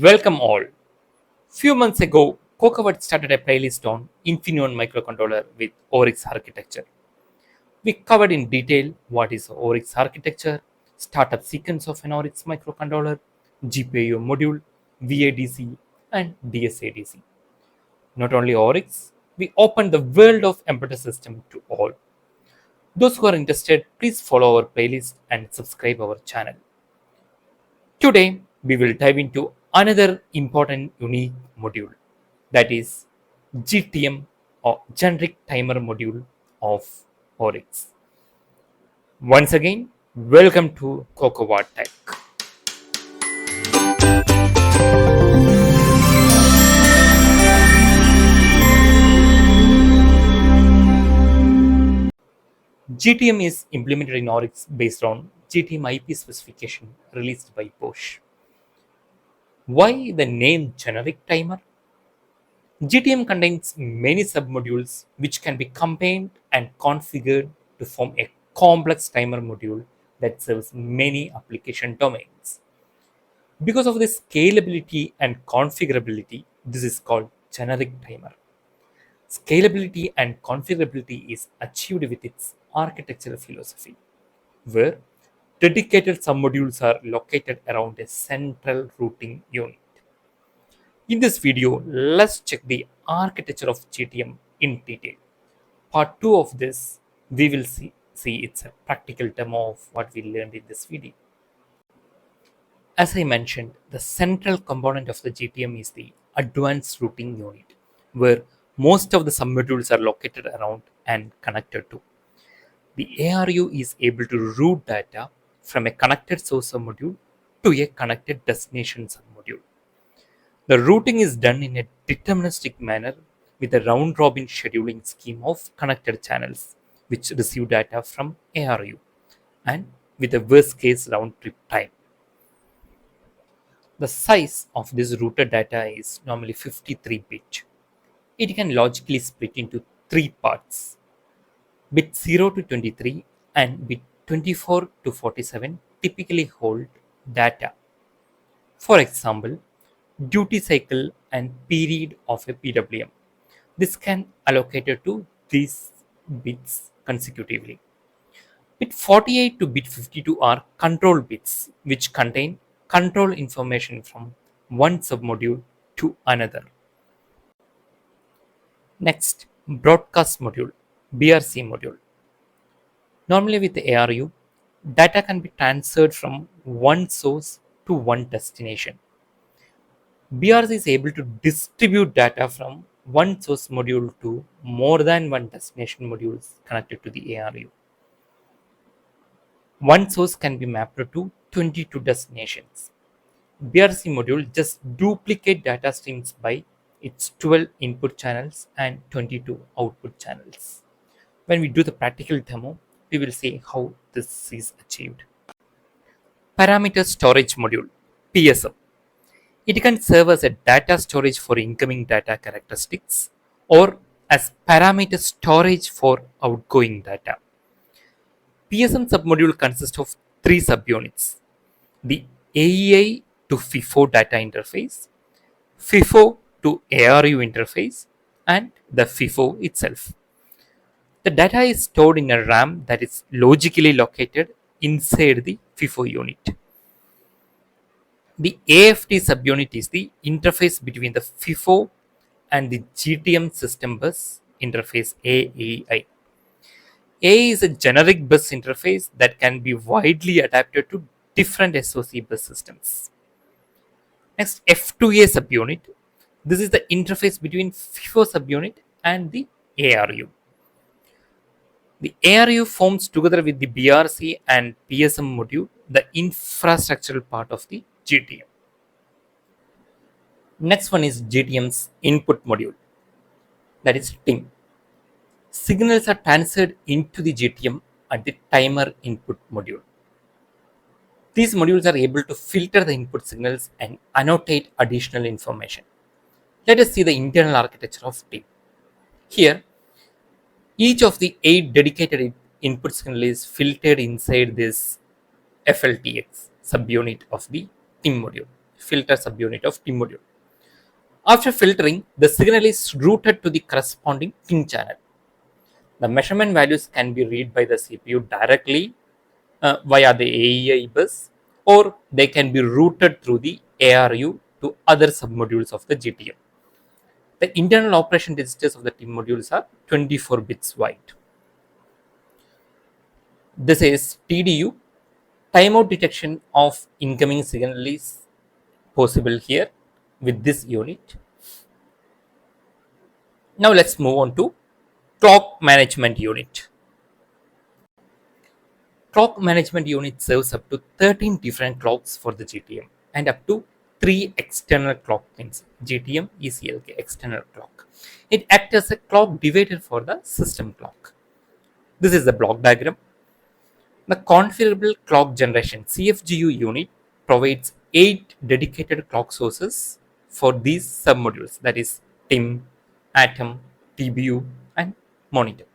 Welcome all. Few months ago, COCOWATT started a playlist on Infineon microcontroller with AURIX architecture. We covered in detail what is AURIX architecture, startup sequence of an AURIX microcontroller, GPIO module, VADC, and DSADC. Not only AURIX, we opened the world of embedded system to all. Those who are interested, please follow our playlist and subscribe our channel. Today, we will dive into another important unique module, that is GTM or generic timer module of AURIX. Once again, welcome to COCOWATT Tech. GTM is implemented in AURIX based on GTM IP specification released by Bosch. Why the name generic timer? GTM contains many submodules which can be combined and configured to form a complex timer module that serves many application domains. Because of this scalability and configurability, this is called generic timer. Scalability and configurability is achieved with its architectural philosophy, where dedicated submodules are located around a central routing unit. In this video, let's check the architecture of GTM in detail. Part 2 of this, we will see it's a practical demo of what we learned in this video. As I mentioned, the central component of the GTM is the advanced routing unit, where most of the submodules are located around and connected to. The ARU is able to route data from a connected source submodule to a connected destination submodule. The routing is done in a deterministic manner with a round-robin scheduling scheme of connected channels which receive data from ARU and with a worst-case round-trip time. The size of this routed data is normally 53 bit. It can logically split into three parts. Bit 0 to 23 and bit 24 to 47 typically hold data. For example, duty cycle and period of a PWM. This can allocate to these bits consecutively. Bit 48 to bit 52 are control bits which contain control information from one submodule to another. Next, broadcast module, BRC module. Normally with the ARU, data can be transferred from one source to one destination. BRC is able to distribute data from one source module to more than one destination modules connected to the ARU. One source can be mapped to 22 destinations. BRC module just duplicate data streams by its 12 input channels and 22 output channels. When we do the practical demo, we will see how this is achieved. Parameter storage module, PSM. It can serve as a data storage for incoming data characteristics or as parameter storage for outgoing data. PSM submodule consists of three subunits: the AEI to FIFO data interface, FIFO to ARU interface, and the FIFO itself. The data is stored in a RAM that is logically located inside the FIFO unit. The AFT subunit is the interface between the FIFO and the GTM system bus interface AEI. A is a generic bus interface that can be widely adapted to different SoC bus systems. Next, F2A subunit. This is the interface between FIFO subunit and the ARU. The ARU forms together with the BRC and PSM module the infrastructural part of the GTM. Next one is GTM's input module, that is TIM. Signals are transferred into the GTM at the timer input module. These modules are able to filter the input signals and annotate additional information. Let us see the internal architecture of TIM. Here, each of the 8 dedicated input signals is filtered inside this FLTX subunit of the TIM module. filter subunit of T module. After filtering, the signal is routed to the corresponding pin channel. The measurement values can be read by the CPU directly via the AEI bus, or they can be routed through the ARU to other submodules of the GTM. The internal operation registers of the T modules are 24 bits wide. This is TDU. Timeout detection of incoming signal is possible here with this unit. Now let's move on to clock management unit. Clock management unit serves up to 13 different clocks for the GTM and up to 3 external clock pins. GTM ECLK external clock. It acts as a clock divider for the system clock. This is the block diagram. The configurable clock generation CFGU unit provides 8 dedicated clock sources for these submodules, that is TIM, Atom, TBU, and monitor.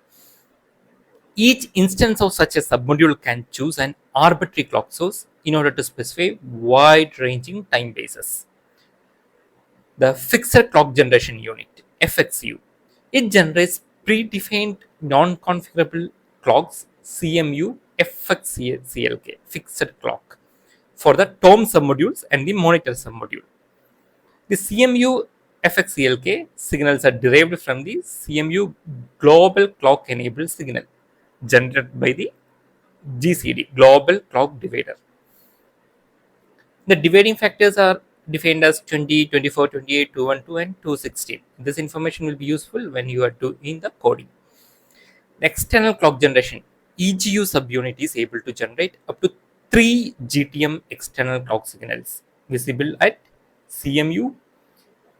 Each instance of such a submodule can choose an arbitrary clock source in order to specify wide-ranging time bases. The fixed clock generation unit FXU, it generates predefined non-configurable clocks CMU FXCLK fixed clock for the TOM submodules and the monitor submodule. The CMU FXCLK signals are derived from the CMU global clock enabled signal generated by the GCD global clock divider. The dividing factors are defined as 20, 24, 28, 212 and 216. This information will be useful when you are doing the coding. The external clock generation EGU subunit is able to generate up to 3 GTM external clock signals visible at CMU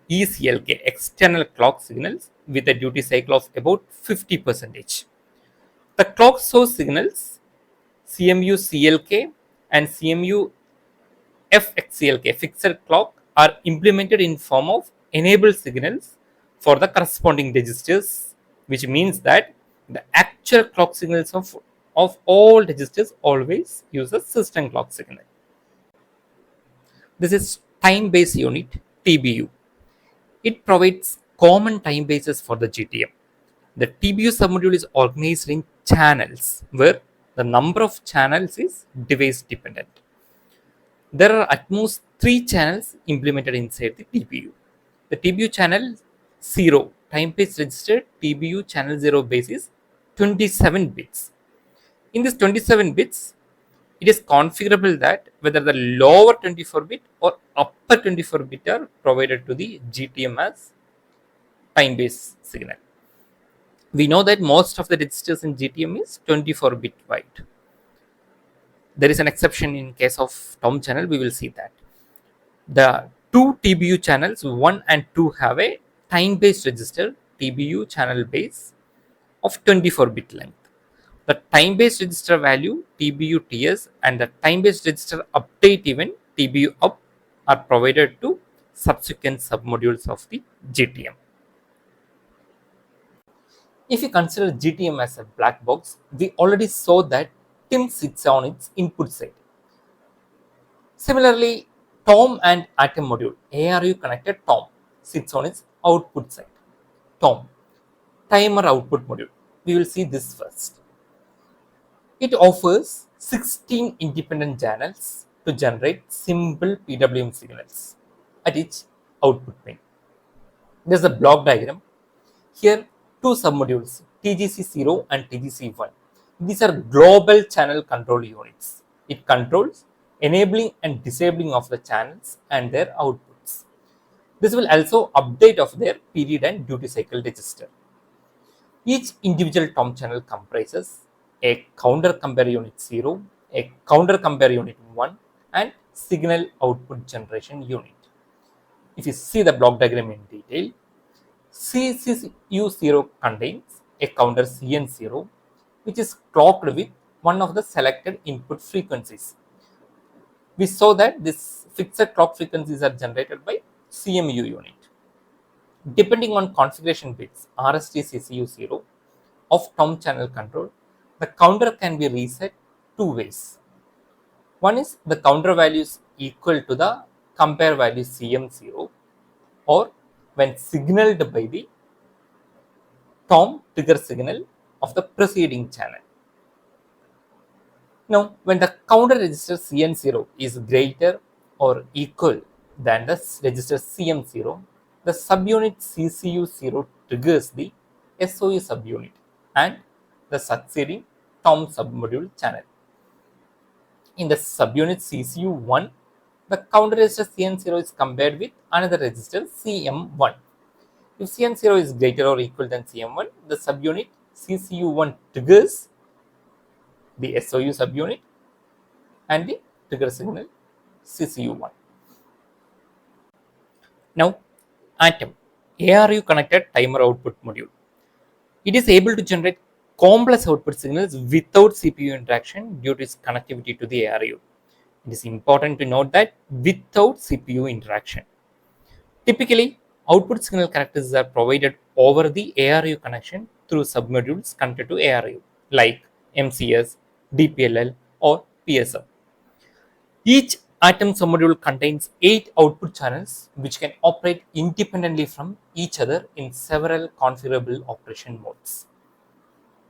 ECLK external clock signals with a duty cycle of about 50%. The clock source signals CMU CLK and CMU FXCLK fixed clock are implemented in form of enabled signals for the corresponding registers, which means that the actual clock signals of all registers always use a system clock signal. This is time-based unit TBU. It provides common time bases for the GTM. The TBU submodule is organized in channels where the number of channels is device dependent. There are at most 3 channels implemented inside the TBU. The TBU channel 0 time-based register TBU channel 0 base is 27 bits. In this 27 bits, it is configurable that whether the lower 24 bit or upper 24 bit are provided to the GTM as time-based signal. We know that most of the registers in GTM is 24 bit wide. There is an exception in case of TOM channel, we will see that. The 2 TBU channels 1 and 2 have a time-based register TBU channel base of 24 bit length. The time-based register value TBU TS and the time-based register update event TBU up are provided to subsequent submodules of the GTM. If you consider GTM as a black box, we already saw that TIM sits on its input side. Similarly, TOM and Atom module ARU connected TOM sits on its output side. TOM, timer output module. We will see this first. It offers 16 independent channels to generate simple PWM signals at each output pin. There is a block diagram. Here, 2 submodules TGC0 and TGC1. These are global channel control units. It controls enabling and disabling of the channels and their outputs. This will also update of their period and duty cycle register. Each individual TOM channel comprises a counter compare unit 0, a counter compare unit 1, and signal output generation unit. If you see the block diagram in detail, CCU0 contains a counter CN0, which is clocked with one of the selected input frequencies. We saw that this fixed clock frequencies are generated by CMU unit. Depending on configuration bits RST CCU0 of TOM channel control, the counter can be reset 2 ways. One is the counter value is equal to the compare value CM0 or when signaled by the tom trigger signal of the preceding channel. Now, when the counter register CN0 is greater or equal than the register CM0, the subunit CCU0 triggers the SOU subunit and the succeeding tom submodule channel. In the subunit CCU1, the counter register CN0 is compared with another register CM1. If CN0 is greater or equal than CM1, the subunit CCU1 triggers the SOU subunit and the trigger signal CCU1. Now, Atom, ARU connected timer output module. It is able to generate complex output signals without CPU interaction due to its connectivity to the ARU. It is important to note that without CPU interaction. Typically, output signal characters are provided over the ARU connection through submodules connected to ARU, like MCS, DPLL, or PSM. Each Atom submodule contains 8 output channels which can operate independently from each other in several configurable operation modes.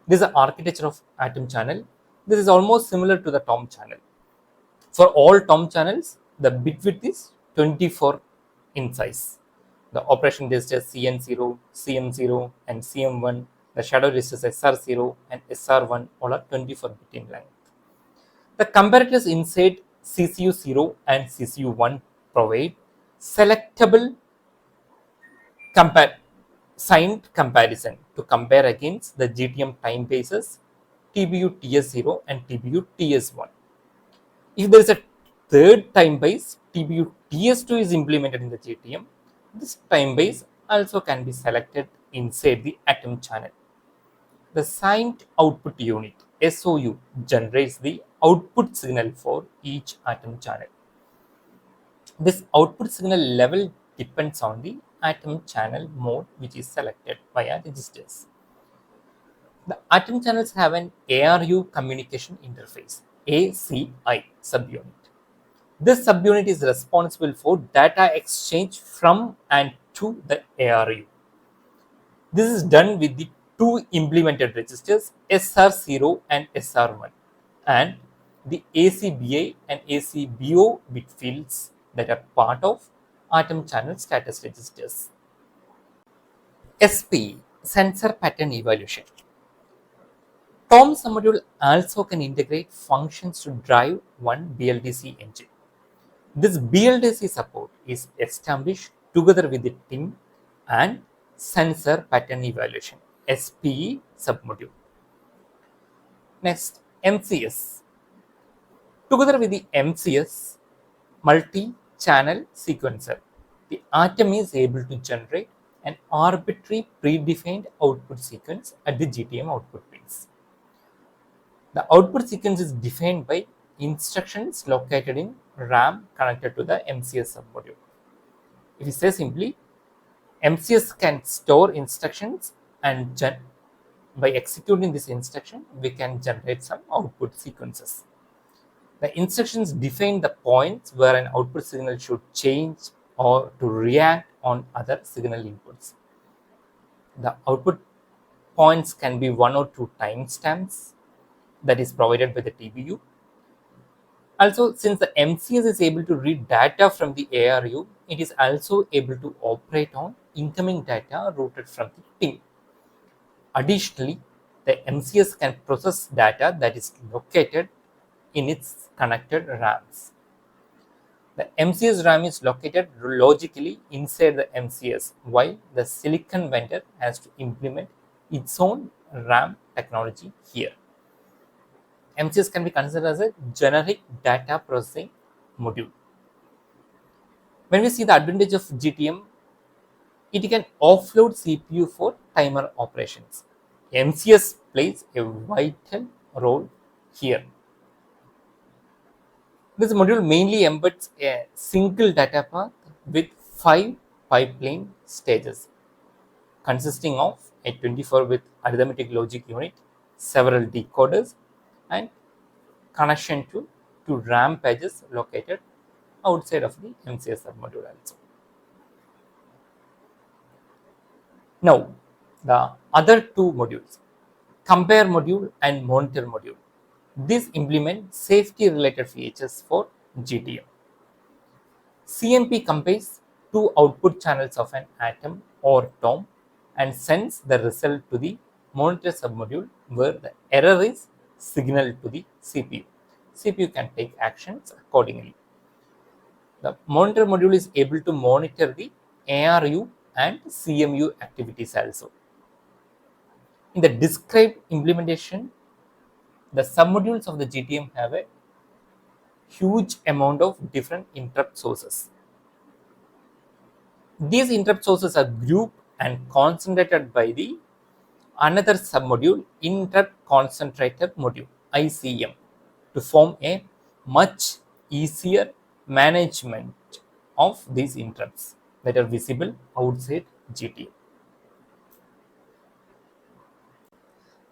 This is the architecture of Atom channel. This is almost similar to the Tom channel. For all Tom channels, the bit width is 24 in size. The operation registers CN0, CM0, and CM1. The shadow registers SR0 and SR1 all are 24 bit in length. The comparators inside CCU0 and CCU1 provide selectable signed comparison to compare against the GTM time bases TBU TS0 and TBU TS1. If there is a third time base, TBU TS2 is implemented in the GTM. This time base also can be selected inside the Atom channel. The signed output unit SOU generates the output signal for each Atom channel. This output signal level depends on the Atom channel mode which is selected via registers. The Atom channels have an ARU communication interface ACI subunit. This subunit is responsible for data exchange from and to the ARU. This is done with the two implemented registers SR0 and SR1 and the ACBA and ACBO bit fields that are part of Atom channel status registers. SP sensor pattern evaluation. Tom submodule also can integrate functions to drive one BLDC engine. This BLDC support is established together with the TIM and sensor pattern evaluation SPE submodule. Next, MCS. Together with the MCS multi-channel sequencer, the Atom is able to generate an arbitrary predefined output sequence at the GTM output pins. The output sequence is defined by instructions located in RAM connected to the MCS submodule. If you say simply, MCS can store instructions and by executing this instruction, we can generate some output sequences. The instructions define the points where an output signal should change or to react on other signal inputs. The output points can be 1 or 2 timestamps that is provided by the TBU. Also, since the MCS is able to read data from the ARU, it is also able to operate on incoming data routed from the TIM. Additionally, the MCS can process data that is located in its connected RAMs. The MCS RAM is located logically inside the MCS, while the silicon vendor has to implement its own RAM technology here. MCS can be considered as a generic data processing module. When we see the advantage of GTM, it can offload CPU for timer operations. MCS plays a vital role here. This module mainly embeds a single data path with 5 pipeline stages, consisting of a 24-bit arithmetic logic unit, several decoders, and connection to RAM pages located outside of the MCS submodule also. Now, the other two modules, compare module and monitor module. These implement safety related features for GTM. CMP compares two output channels of an atom or tom and sends the result to the monitor submodule where the error is signaled to the CPU. CPU can take actions accordingly. The monitor module is able to monitor the ARU and CMU activities also. In the described implementation, the submodules of the GTM have a huge amount of different interrupt sources. These interrupt sources are grouped and concentrated by the another submodule, interrupt concentrator module ICM, to form a much easier management of these interrupts that are visible outside GTM.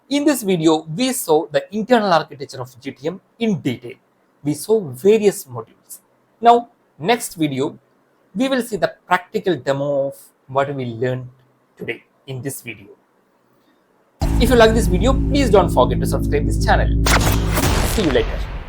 In this video, we saw the internal architecture of GTM in detail. We saw various modules. Now, next video, we will see the practical demo of what we learned today in this video. If you like this video, please don't forget to subscribe this channel. See you later.